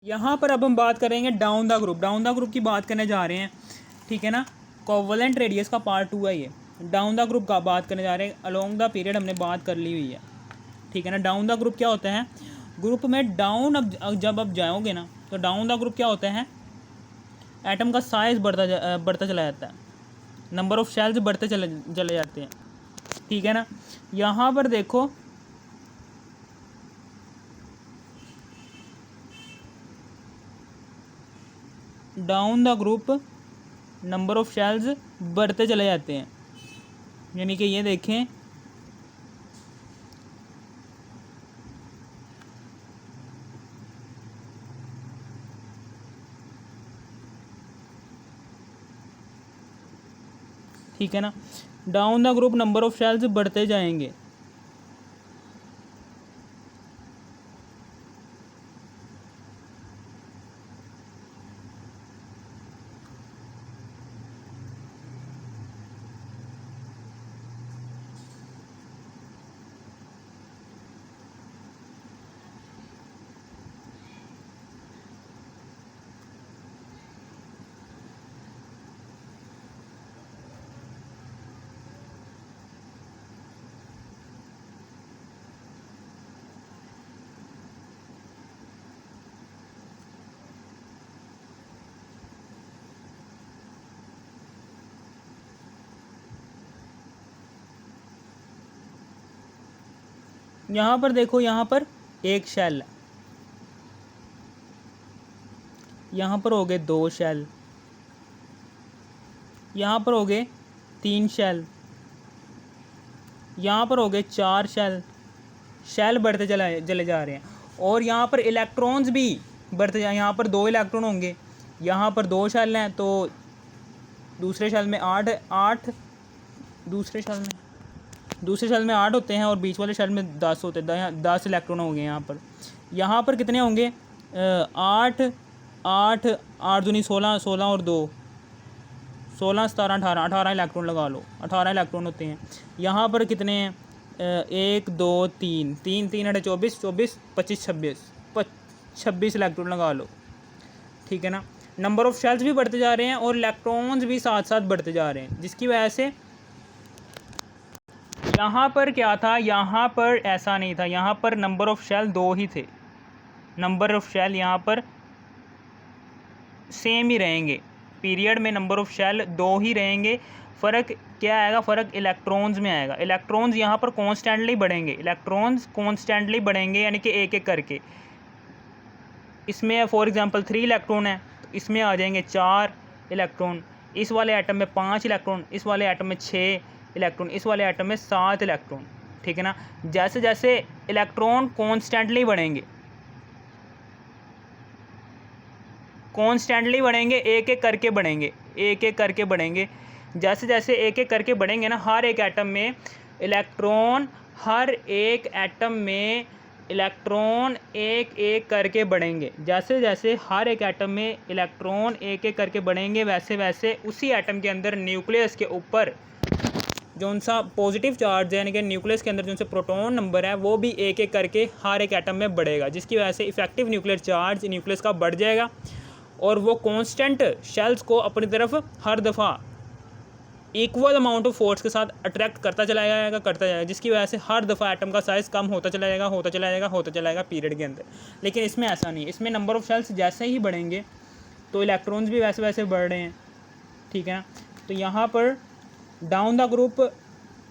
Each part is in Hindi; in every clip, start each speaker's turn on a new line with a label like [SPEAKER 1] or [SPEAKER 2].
[SPEAKER 1] यहाँ पर अब हम बात करेंगे down the group. Down the group की बात करने जा रहे हैं, ठीक है ना। कोवलेंट रेडियस का पार्ट 2 है ये। डाउन द ग्रुप का बात करने जा रहे हैं। अलोंग द पीरियड हमने बात कर ली हुई है, ठीक है ना। डाउन द ग्रुप क्या होता है? ग्रुप में डाउन अब जब आप जाओगे ना, तो डाउन द ग्रुप क्या होता है? एटम का साइज़ बढ़ता चला जाता है, नंबर ऑफ़ शेल्स बढ़ते चले जाते हैं, ठीक है ना। यहाँ पर देखो, down the group number of shells बढ़ते चले जाते हैं, यानी कि ये देखें, ठीक है ना। Down the group number of shells बढ़ते जाएंगे। यहाँ पर देखो, यहाँ पर एक शेल है, यहाँ पर हो गए 2 शेल, यहाँ पर हो गए 3 शेल, यहाँ पर हो गए 4 शेल। शेल बढ़ते चले जा रहे हैं। और यहाँ पर इलेक्ट्रॉन्स भी बढ़ते जाए। यहाँ पर 2 इलेक्ट्रॉन होंगे, यहाँ पर 2 शेल हैं, तो दूसरे शेल में 8 दूसरे शेल में 8 होते हैं और बीच वाले शेल में 10 होते हैं। 10 इलेक्ट्रॉन होंगे यहाँ पर। यहाँ पर कितने होंगे? 8 8 8 दूनी 16, 16 और 2 16 17 18 18 इलेक्ट्रॉन लगा लो, 18 इलेक्ट्रॉन होते हैं। यहाँ पर कितने हैं? 1 2 3 3 3 8 24 24 25 26 इलेक्ट्रॉन लगा लो, ठीक है ना। नंबर ऑफ़ शेल्स भी बढ़ते जा रहे हैं और इलेक्ट्रॉन्स भी साथ साथ बढ़ते जा रहे हैं, जिसकी वजह से यहाँ पर क्या था? यहाँ पर ऐसा नहीं था। यहाँ पर नंबर ऑफ़ शेल 2 ही थे। नंबर ऑफ़ शेल यहाँ पर सेम ही रहेंगे। पीरियड में नंबर ऑफ़ शेल 2 ही रहेंगे। फ़र्क क्या आएगा? फ़र्क इलेक्ट्रॉन्स में आएगा। इलेक्ट्रॉन्स यहाँ पर कॉन्स्टेंटली बढ़ेंगे। इलेक्ट्रॉन्स कॉन्स्टेंटली बढ़ेंगे, यानी कि एक एक करके। इसमें फॉर एग्जांपल 3 इलेक्ट्रॉन है, तो इसमें आ जाएंगे 4 इलेक्ट्रॉन। इस वाले एटम में 5 इलेक्ट्रॉन, इस वाले एटम में 6 इलेक्ट्रॉन, इस वाले एटम में 7 इलेक्ट्रॉन, ठीक है ना। जैसे जैसे इलेक्ट्रॉन कॉन्स्टेंटली बढ़ेंगे, एक एक करके बढ़ेंगे, एक एक करके बढ़ेंगे। जैसे जैसे एक एक करके बढ़ेंगे ना, हर एक एटम में इलेक्ट्रॉन एक एक करके बढ़ेंगे। जैसे जैसे हर एक एटम में इलेक्ट्रॉन एक एक करके बढ़ेंगे, वैसे वैसे उसी एटम के अंदर न्यूक्लियस के ऊपर जो सा पॉजिटिव चार्ज है, यानी कि न्यूक्लियस के अंदर जो सा प्रोटॉन नंबर है, वो भी एक एक करके हर एक एटम में बढ़ेगा, जिसकी वजह से इफेक्टिव न्यूक्लियर चार्ज न्यूक्लियस का बढ़ जाएगा और वो कांस्टेंट शेल्स को अपनी तरफ हर दफ़ा इक्वल अमाउंट ऑफ फोर्स के साथ अट्रैक्ट करता जाएगा, जिसकी वजह से हर दफ़ा एटम का साइज़ कम होता चला जाएगा पीरियड के अंदर। लेकिन इसमें ऐसा नहीं है। इसमें नंबर ऑफ़ शेल्स जैसे ही बढ़ेंगे तो इलेक्ट्रॉन्स भी वैसे वैसे बढ़ रहे हैं, ठीक है ना। तो यहाँ पर down the group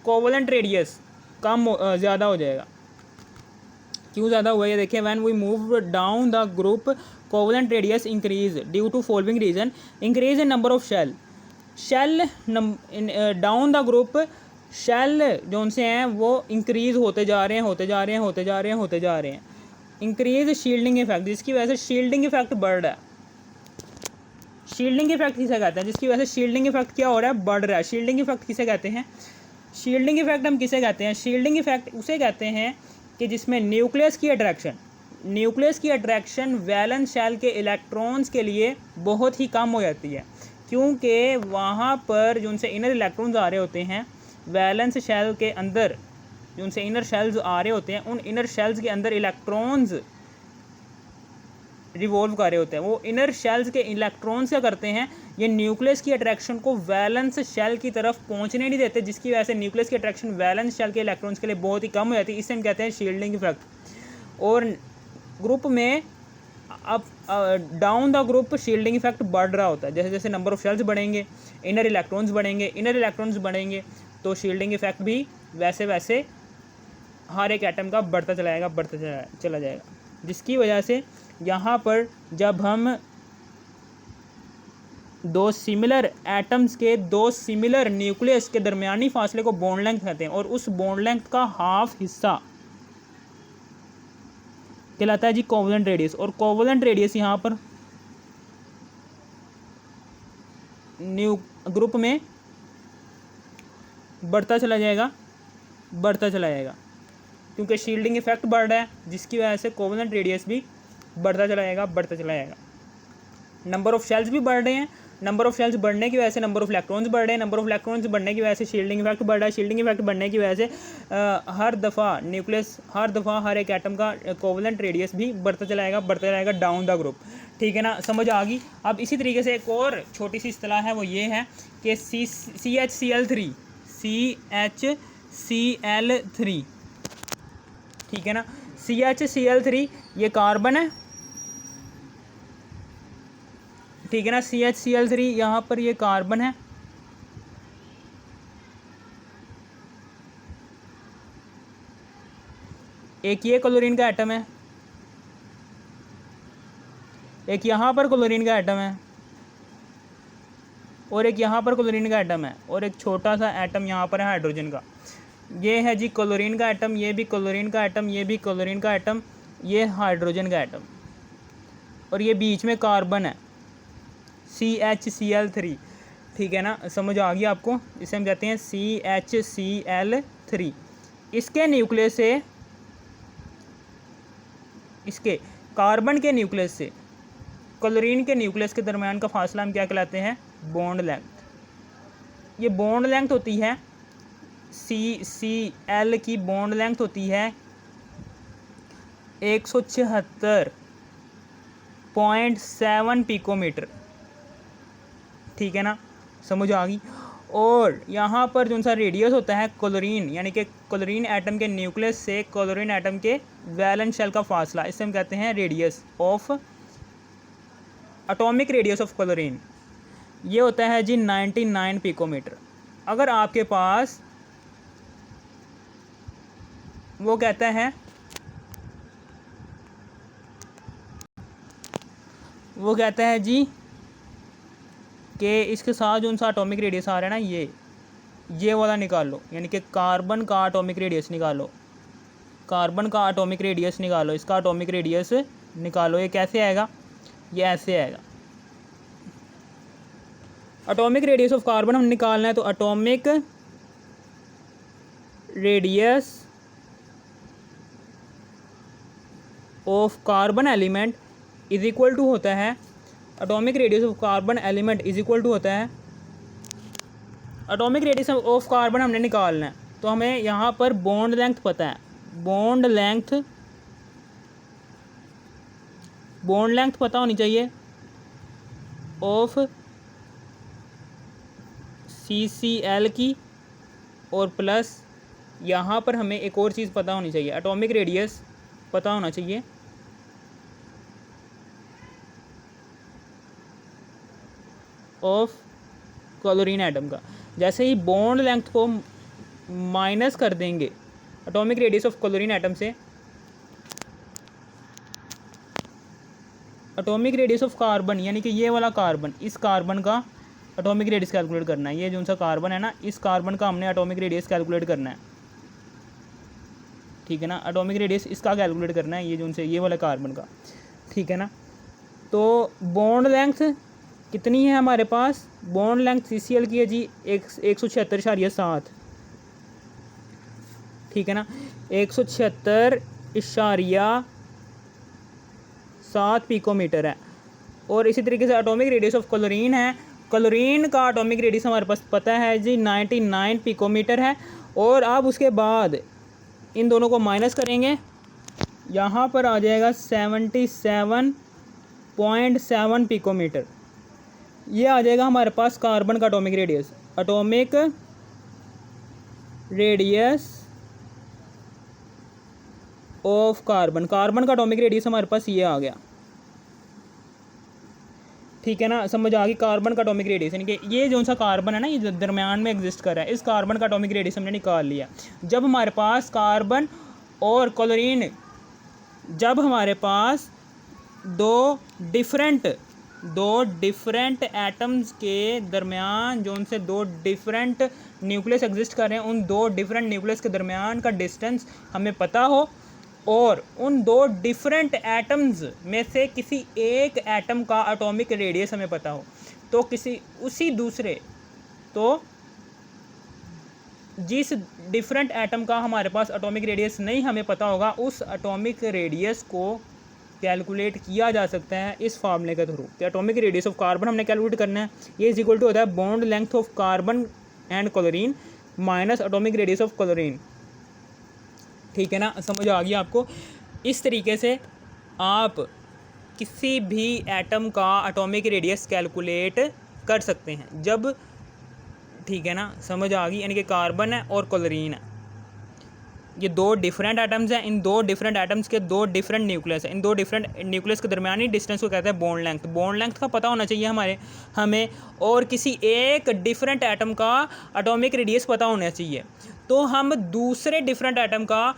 [SPEAKER 1] covalent radius कम ज़्यादा हो जाएगा। क्यों ज़्यादा हुआ? ये देखिए, when we move down the group covalent radius increase due to following reason: increase in number of shell down the group shell जो उनसे हैं वो इंक्रीज़ होते जा रहे हैं। इंक्रीज शील्डिंग इफेक्ट, जिसकी वजह से शील्डिंग इफेक्ट बढ़ रहा है। शील्डिंग इफेक्ट किसे कहते हैं? जिसकी वजह से शील्डिंग इफेक्ट क्या हो रहा है? बढ़ रहा है। शील्डिंग इफेक्ट किसे कहते हैं? शील्डिंग इफेक्ट हम किसे कहते हैं? शील्डिंग इफेक्ट उसे कहते हैं कि जिसमें न्यूक्लियस की अट्रैक्शन वैलेंस शेल के इलेक्ट्रॉन्स के लिए बहुत ही कम हो जाती है, क्योंकि वहाँ पर जो उनसे इनर इलेक्ट्रॉन्स आ रहे होते हैं वैलेंस शेल के अंदर, जो उनसे इनर शेल्स आ रहे होते हैं, उन इनर शेल्स के अंदर इलेक्ट्रॉन्स रिवॉल्व कर रहे होते हैं। वो इनर शेल्स के इलेक्ट्रॉन्स क्या करते हैं, ये न्यूक्लियस की अट्रैक्शन को वैलेंस शेल की तरफ पहुंचने नहीं देते, जिसकी वजह से न्यूक्लियस की अट्रैक्शन वैलेंस शेल के इलेक्ट्रॉन्स के लिए बहुत ही कम हो जाती है। इसे हम कहते हैं शील्डिंग इफेक्ट। और ग्रुप में अब down the group shielding effect बढ़ रहा होता है। जैसे जैसे नंबर ऑफ शेल्स बढ़ेंगे, इनर इलेक्ट्रॉन्स बढ़ेंगे, तो शील्डिंग इफेक्ट भी वैसे वैसे हर एक एटम का बढ़ता चला जाएगा, जिसकी वजह से यहाँ पर जब हम दो सिमिलर एटम्स के दो सिमिलर न्यूक्लियस के दरमियानी फासले को बॉन्ड लेंथ कहते हैं, और उस बॉन्ड लेंथ का हाफ हिस्सा कहलाता है जी कोवलेंट रेडियस। और कोवलेंट रेडियस यहाँ पर ग्रुप में बढ़ता चला जाएगा, क्योंकि शील्डिंग इफेक्ट बढ़ रहा है, जिसकी वजह से कोवलेंट रेडियस भी बढ़ता चला जाएगा। नंबर ऑफ शेल्स भी बढ़ रहे हैं, नंबर ऑफ शेल्स बढ़ने की वजह से नंबर ऑफ इलेक्ट्रॉन्स बढ़ रहे हैं, नंबर ऑफ इलेक्ट्रॉन्स बढ़ने की वजह से शील्डिंग इफेक्ट बढ़ रहा है, शील्डिंग इफेक्ट बढ़ने की वजह से हर दफ़ा हर एक एटम का कोवलेंट रेडियस भी बढ़ता जाएगा डाउन द ग्रुप। ठीक है ना, समझ आ गई। अब इसी तरीके से एक और छोटी सी इस्तेलाह है, वो ये है कि CHCl3, ठीक है ना, CHCl3 ये कार्बन है, ठीक है ना, CHCl3 यहाँ पर ये कार्बन है, एक ये क्लोरीन का एटम है, एक यहाँ पर क्लोरीन का एटम है, और एक यहाँ पर क्लोरीन का एटम है, और एक छोटा सा एटम यहाँ पर है हाइड्रोजन का। ये है जी क्लोरीन का एटम, ये भी क्लोरीन का एटम, ये भी क्लोरीन का एटम, ये हाइड्रोजन का एटम, और ये बीच में कार्बन है CHCl3। ठीक है ना, समझ आ गई आपको। इसे हम कहते हैं CHCl3। इसके न्यूक्लियस से, इसके कार्बन के न्यूक्लियस से क्लोरीन के न्यूक्लियस के दरमियान का फासला हम क्या कहलाते हैं, बॉन्ड लेंथ। ये बॉन्ड लेंथ होती है CCl की बॉन्ड लेंथ होती है 176.7 पिकोमीटर। ठीक है ना, समझ आ गई। और यहाँ पर जो सा रेडियस होता है क्लोरीन, यानी कि क्लोरीन एटम के न्यूक्लियस से क्लोरीन एटम के वैलेंस शेल का फासला, इसे हम कहते हैं radius of, atomic radius of chlorine. ये होता है जी 99 पिकोमीटर। अगर आपके पास वो कहता है जी कि इसके साथ जो सा एटॉमिक रेडियस आ रहा है ना, ये वाला निकाल लो, यानी कि कार्बन का एटॉमिक रेडियस निकालो, इसका एटॉमिक रेडियस निकालो। ये कैसे आएगा, ये ऐसे आएगा। एटॉमिक रेडियस ऑफ कार्बन हम निकालना है, तो atomic radius of carbon element is equal to होता है, atomic radius of carbon element is equal to होता है, एटॉमिक रेडियस ऑफ कार्बन हमने निकालना है, तो हमें यहाँ पर बॉन्ड लेंथ पता है, बॉन्ड लेंथ पता होनी चाहिए ऑफ CCl की, और प्लस यहाँ पर हमें एक और चीज़ पता होनी चाहिए, एटॉमिक रेडियस पता होना चाहिए ऑफ क्लोरीन एटम का। जैसे ही बॉन्ड लेंथ को माइनस कर देंगे atomic radius of chlorine atom से, एटॉमिक रेडियस ऑफ कार्बन, यानी कि ये वाला कार्बन, इस कार्बन का एटॉमिक रेडियस कैलकुलेट करना है। ये जो सा कार्बन है ना, इस कार्बन का हमने एटॉमिक रेडियस कैलकुलेट करना है। ठीक है ना, एटॉमिक रेडियस इसका कैलकुलेट करना है, ये जो से ये वाला कार्बन का। ठीक है ना, तो बॉन्ड लेंथ कितनी है हमारे पास, बॉन्ड लेंथ CCl की है जी 176.7। ठीक है ना, 176.7 पिकोमीटर है। और इसी तरीके से एटॉमिक रेडियस ऑफ क्लोरीन है, क्लोरीन का एटॉमिक रेडियस हमारे पास पता है जी 99 पिकोमीटर है। और अब उसके बाद इन दोनों को माइनस करेंगे, यहाँ पर आ जाएगा 77 0.7 पिकोमीटर। ये आ जाएगा हमारे पास कार्बन का atomic radius. Atomic radius of carbon, carbon का एटॉमिक रेडियस हमारे पास ये आ गया। ठीक है ना, समझ आ गई। कार्बन का एटॉमिक रेडियस यानी कि ये जो सा कार्बन है ना, ये दरम्यान में एग्जिस्ट कर रहा है, इस कार्बन का एटॉमिक रेडियस हमने निकाल लिया। जब हमारे पास कार्बन और क्लोरीन, जब हमारे पास दो डिफरेंट एटम्स के दरमियान जो उनसे दो डिफरेंट न्यूक्लियस एग्जिस्ट कर रहे हैं, उन दो डिफरेंट न्यूक्लियस के दरमियान का डिस्टेंस हमें पता हो और उन दो डिफरेंट एटम्स में से किसी एक एटम का एटॉमिक रेडियस हमें पता हो, तो जिस डिफरेंट एटम का हमारे पास एटॉमिक रेडियस नहीं हमें पता होगा, उस एटॉमिक रेडियस को कैलकुलेट किया जा सकता है इस फार्मूले के थ्रू। तो एटॉमिक रेडियस ऑफ कार्बन हमने कैलकुलेट करना है, ये इज इक्वल टू होता है bond length of carbon and chlorine minus atomic radius of chlorine. ठीक है ना, समझ आ गई आपको। इस तरीके से आप किसी भी एटम का एटॉमिक रेडियस कैलकुलेट कर सकते हैं जब, ठीक है ना, समझ आ गई। यानी कि कार्बन है और क्लोरीन है, ये दो डिफरेंट एटम्स हैं, इन दो डिफरेंट एटम्स के दो डिफरेंट न्यूक्लियस हैं, इन दो डिफरेंट न्यूक्लियस के दरमियानी डिस्टेंस को कहते हैं बॉन्ड लेंथ। बॉन्ड लेंथ का पता होना चाहिए हमें और किसी एक डिफरेंट एटम का एटॉमिक रेडियस पता होना चाहिए, तो हम दूसरे डिफरेंट एटम का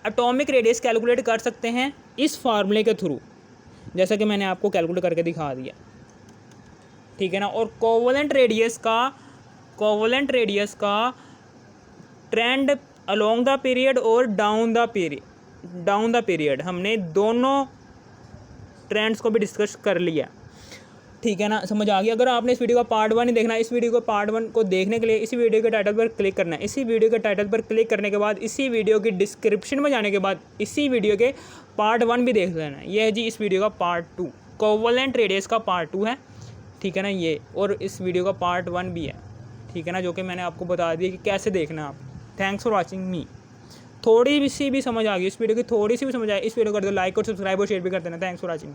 [SPEAKER 1] एटॉमिक रेडियस कैलकुलेट कर सकते हैं इस फार्मूले के थ्रू, जैसा कि मैंने आपको कैलकुलेट करके दिखा दिया। ठीक है ना, और कोवेलेंट रेडियस का ट्रेंड अलोंग द पीरियड और डाउन द पीरियड हमने दोनों ट्रेंड्स को भी डिस्कस कर लिया। ठीक है ना, समझ आ गया। अगर आपने इस वीडियो का पार्ट 1 ही देखना है, इस वीडियो को पार्ट 1 को देखने के लिए इसी वीडियो के टाइटल पर क्लिक करना है। इसी वीडियो के टाइटल पर क्लिक करने के बाद इसी वीडियो की डिस्क्रिप्शन में जाने के बाद इसी वीडियो के पार्ट 1 भी देख लेना है। ये है जी इस वीडियो का पार्ट 2, कोवेलेंट रेडियस का पार्ट 2 है। ठीक है ना, ये और इस वीडियो का पार्ट 1 भी है। ठीक है ना, जो कि मैंने आपको बता दिया कि कैसे देखना है आप। थैंक्स फॉर वॉचिंग मी। थोड़ी सी भी समझ आ गई इस वीडियो की, थोड़ी सी भी समझ आई, इस वीडियो को कर दो लाइक और सब्सक्राइब और शेयर भी कर देना। Thanks for watching.